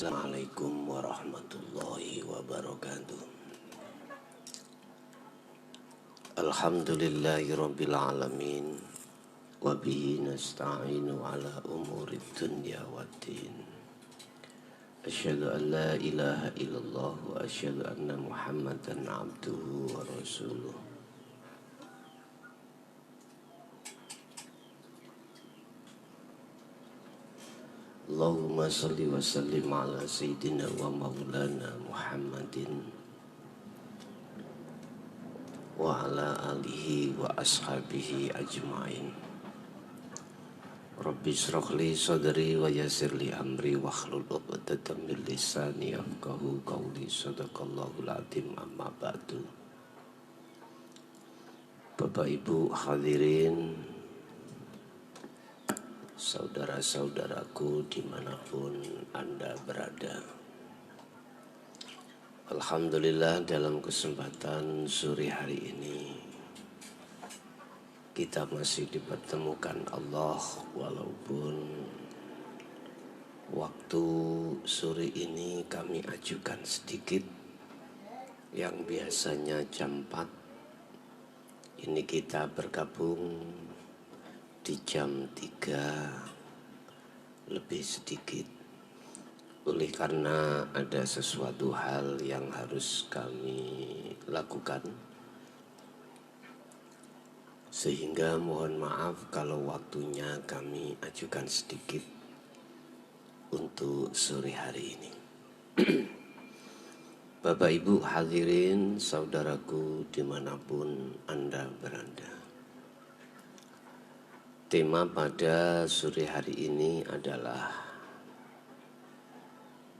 Assalamualaikum warahmatullahi wabarakatuh. Alhamdulillahirabbil alamin wa bihi nasta'inu ala umuri dunya waddin. Asyhadu an la ilaha illallah wa asyhadu anna Muhammadan abduhu wa rasuluh. Allahumma salli wa sallim ala sayyidina wa maulana Muhammadin wa ala alihi wa ashabihi ajma'in. Rabbi shrah li sadri wa yassir li amri wahlul 'uqdatam min lisani yafqahu qawli. Shadaqallahul azim. Amma ba'du. Bapak Ibu hadirin, saudara-saudaraku dimanapun Anda berada, alhamdulillah dalam kesempatan sore hari ini kita masih dipertemukan Allah, walaupun waktu sore ini kami ajukan sedikit. Yang biasanya jam 4, ini kita bergabung di jam 3 lebih sedikit, oleh karena ada sesuatu hal yang harus kami lakukan, sehingga mohon maaf kalau waktunya kami ajukan sedikit untuk sore hari ini. Bapak Ibu hadirin, saudaraku dimanapun Anda berada, tema pada sore hari ini adalah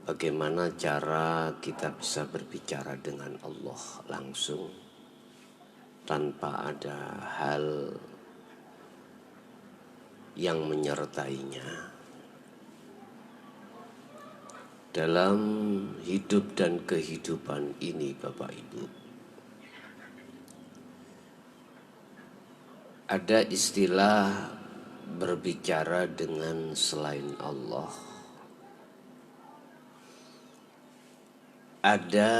bagaimana cara kita bisa berbicara dengan Allah langsung tanpa ada hal yang menyertainya dalam hidup dan kehidupan ini. Bapak Ibu, ada istilah berbicara dengan selain Allah, ada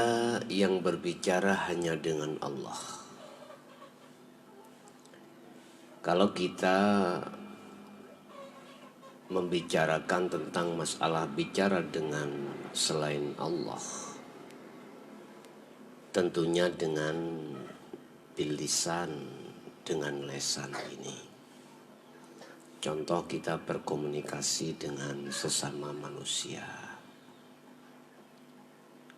yang berbicara hanya dengan Allah. Kalau kita membicarakan tentang masalah bicara dengan selain Allah, tentunya dengan bilisan, dengan lesan ini. Contoh, kita berkomunikasi dengan sesama manusia,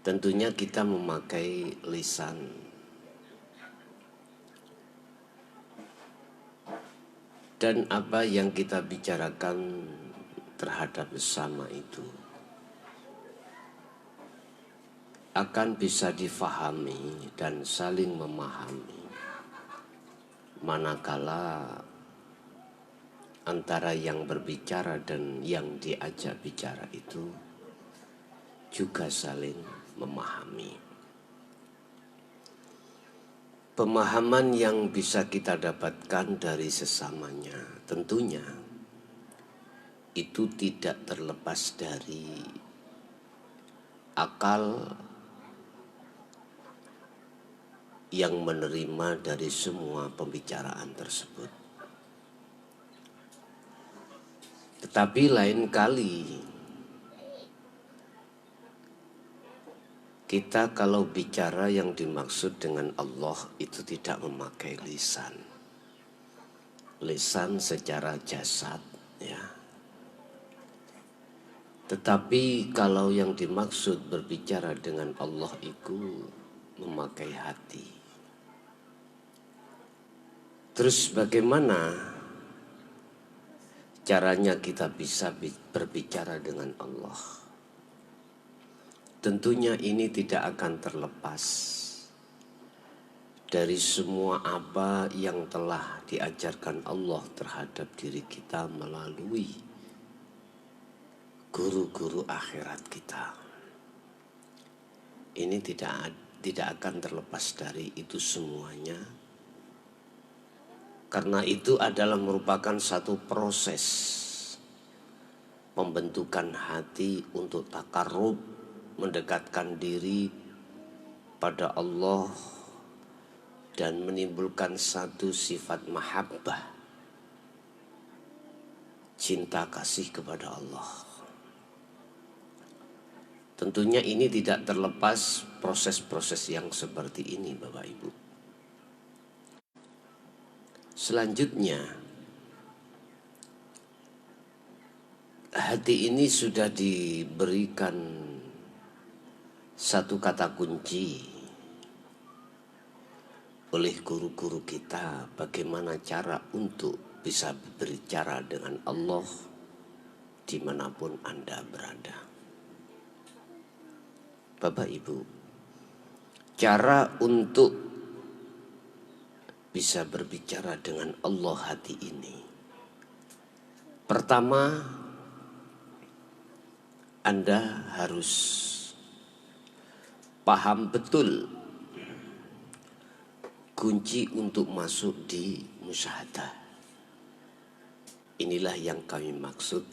tentunya kita memakai lisan. Dan apa yang kita bicarakan terhadap sesama itu akan bisa difahami dan saling memahami manakala antara yang berbicara dan yang diajak bicara itu juga saling memahami. Pemahaman yang bisa kita dapatkan dari sesamanya tentunya itu tidak terlepas dari akal yang menerima dari semua pembicaraan tersebut. Tetapi lain kali kita kalau bicara yang dimaksud dengan Allah itu tidak memakai lisan. Lisan secara jasad, ya. Tetapi kalau yang dimaksud berbicara dengan Allah itu memakai hati. Terus bagaimana caranya kita bisa berbicara dengan Allah? Tentunya ini tidak akan terlepas dari semua apa yang telah diajarkan Allah terhadap diri kita melalui guru-guru akhirat kita. Ini tidak akan terlepas dari itu semuanya, karena itu adalah merupakan satu proses pembentukan hati untuk takarrub, mendekatkan diri pada Allah dan menimbulkan satu sifat mahabbah, cinta kasih kepada Allah. Tentunya ini tidak terlepas proses-proses yang seperti ini, Bapak Ibu. Selanjutnya, hati ini sudah diberikan satu kata kunci oleh guru-guru kita, bagaimana cara untuk bisa berbicara dengan Allah dimanapun Anda berada. Bapak Ibu, cara untuk bisa berbicara dengan Allah hati ini, pertama, Anda harus paham betul kunci untuk masuk di musyahadah. Inilah yang kami maksud.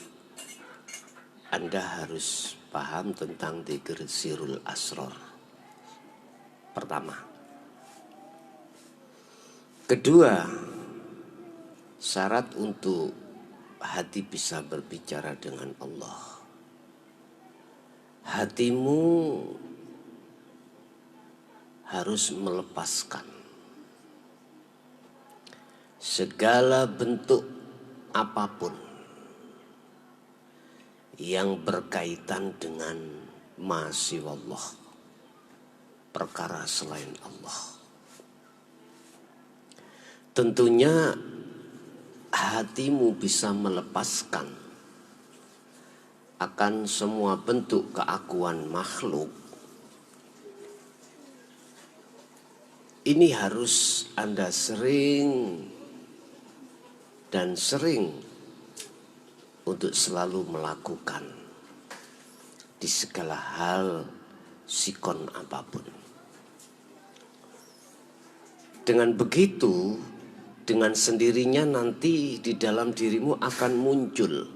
Anda harus paham tentang dzikir sirul asrar. Pertama. Kedua, syarat untuk hati bisa berbicara dengan Allah, hatimu harus melepaskan segala bentuk apapun yang berkaitan dengan ma siwallah, perkara selain Allah. Tentunya hatimu bisa melepaskan akan semua bentuk keakuan makhluk. Ini harus Anda sering dan sering untuk selalu melakukan di segala hal, sikon apapun. Dengan begitu, dengan sendirinya nanti di dalam dirimu akan muncul,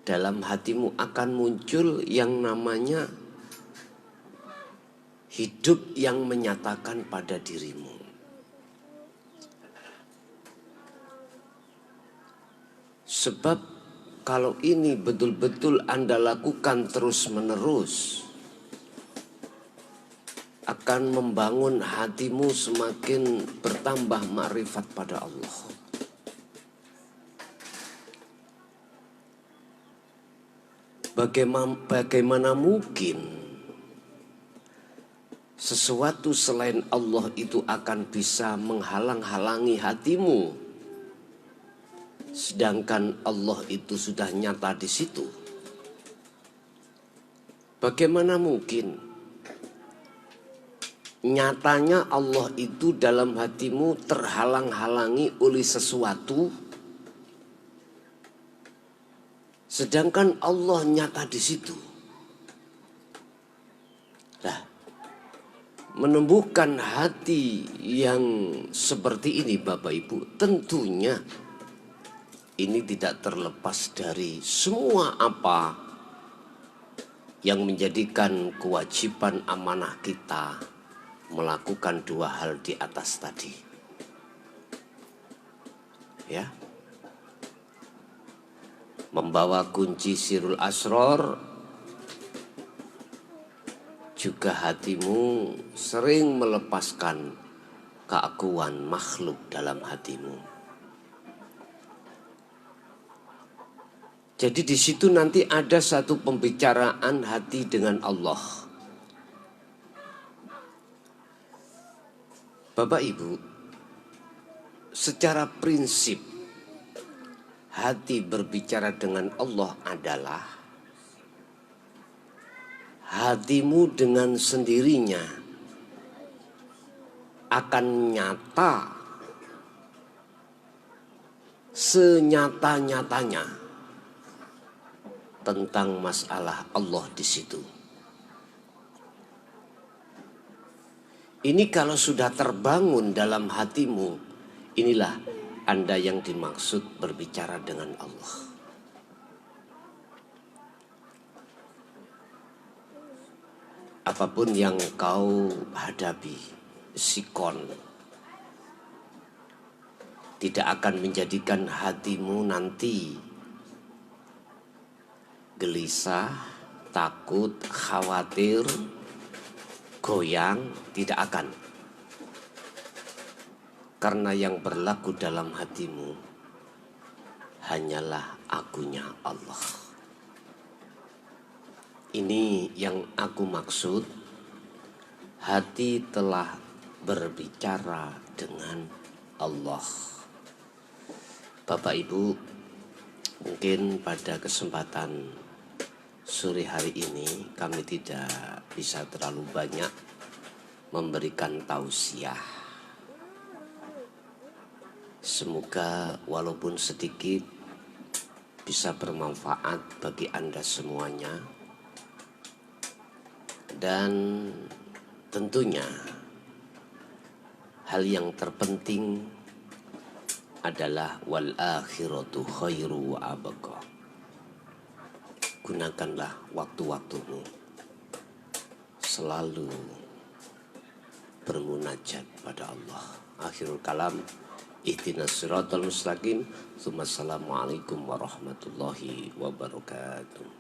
dalam hatimu akan muncul yang namanya hidup yang menyatakan pada dirimu. Sebab kalau ini betul-betul Anda lakukan terus-menerus, akan membangun hatimu semakin bertambah makrifat pada Allah. Bagaimana mungkin sesuatu selain Allah itu akan bisa menghalang-halangi hatimu, sedangkan Allah itu sudah nyata di situ? Bagaimana mungkin nyatanya Allah itu dalam hatimu terhalang-halangi oleh sesuatu, sedangkan Allah nyata di situ? Nah, menumbuhkan hati yang seperti ini Bapak Ibu, tentunya ini tidak terlepas dari semua apa yang menjadikan kewajiban amanah kita melakukan dua hal di atas tadi. Ya. Membawa kunci sirul asrar, juga hatimu sering melepaskan keakuan makhluk dalam hatimu. Jadi di situ nanti ada satu pembicaraan hati dengan Allah. Bapak Ibu, secara prinsip hati berbicara dengan Allah adalah hatimu dengan sendirinya akan nyata senyata-nyatanya tentang masalah Allah di situ. Ini kalau sudah terbangun dalam hatimu, inilah Anda yang dimaksud berbicara dengan Allah. apapun yang kau hadapi, sikon, tidak akan menjadikan hatimu nanti gelisah, takut, khawatir, goyang, tidak akan. Karena yang berlaku dalam hatimu hanyalah akunya Allah. Ini yang aku maksud, hati telah berbicara dengan Allah. Bapak Ibu, mungkin pada kesempatan sore hari ini kami tidak bisa terlalu banyak memberikan tausiah. Semoga walaupun sedikit bisa bermanfaat bagi Anda semuanya. Dan tentunya hal yang terpenting adalah wal akhiratu khairu wa abqa. Gunakanlah waktu-waktumu selalu bermunajat pada Allah. Akhirul kalam, ihdinas siratal mustaqim. Assalamualaikum warahmatullahi wabarakatuh.